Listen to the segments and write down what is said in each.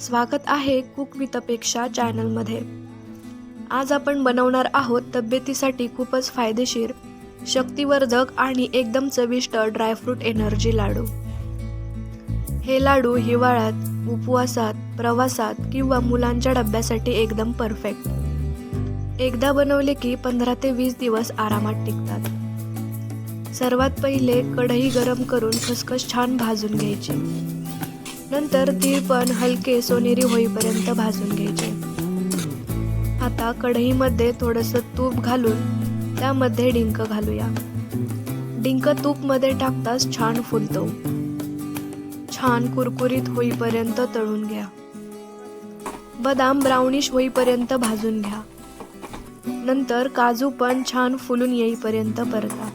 स्वागत आहे cook with अपेक्षा चॅनलमध्ये। आज आपण बनवणार आहोत तब्येतीसाठी खूपच फायदेशीर, शक्तिवर्धक आणि एकदम चविष्ट ड्रायफ्रूट एनर्जी लाडू। हे लाडू हिवाळ्यात, उपवासात, प्रवासात किंवा मुलांच्या डब्यासाठी एकदम परफेक्ट। एकदा बनवले की 15 ते 20 दिवस आरामात टिकतात। सर्वात पहिले कढई गरम करून खसखस छान भाजून घ्यायची। नंतर तीळ पण हलके सोनेरी होईपर्यंत भाजून घ्यायचे। आता कढईमध्ये थोडंसं तूप घालून त्यामध्ये डिंक घालूया। डिंक तूपमध्ये टाकताच छान फुलतो। छान कुरकुरीत होईपर्यंत तळून घ्या। बदाम ब्राउनिश होईपर्यंत भाजून घ्या। नंतर काजू पण छान फुलून येईपर्यंत परता।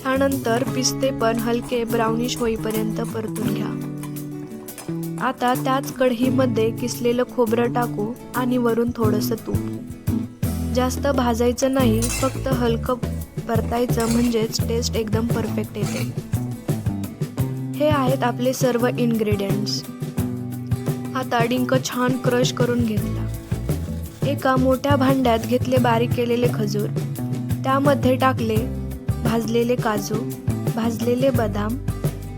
त्यानंतर पिस्ते पण हलके ब्राउनिश होईपर्यंत परतून घ्या। आता त्याच कढईमध्ये किसलेलं खोबरं टाकू आणि वरून थोडंसं तूप। जास्त भाजायचं नाही, फक्त हलकं परतायचं, म्हणजेच टेस्ट एकदम परफेक्ट येते। हे आहेत आपले सर्व इन्ग्रेडियंट्स। आता डिंक छान क्रश करून घेतला। एका मोठ्या भांड्यात घेतले बारीक केलेले खजूर, त्यामध्ये टाकले भाजलेले काजू, भाजलेले बदाम,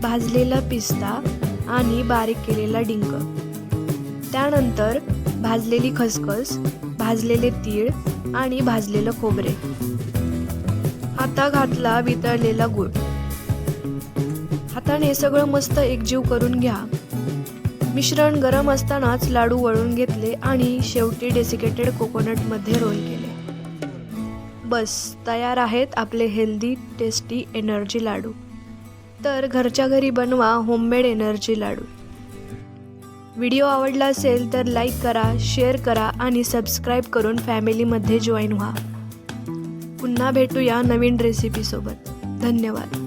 भाजलेला पिस्ता आणि बारीक केलेला डिंक। त्यानंतर भाजलेली खसखस, भाजलेले तीळ आणि भाजलेलं खोबरे। आता घातला वितळलेला गूळ। हाताने सगळं मस्त एकजीव करून घ्या। मिश्रण गरम असतानाच लाडू वळून घेतले आणि शेवटी डेसिकेटेड कोकोनट मध्ये रोल केले। बस तयार आहेत आपले हेल्दी टेस्टी एनर्जी लाडू। तर घरच्या घरी बनवा होममेड एनर्जी लाडू। व्हिडिओ आवडला असेल तर लाईक करा, शेअर करा आणि सबस्क्राईब करून फॅमिलीमध्ये जॉईन व्हा। पुन्हा भेटूया नवीन रेसिपी सोबत। धन्यवाद।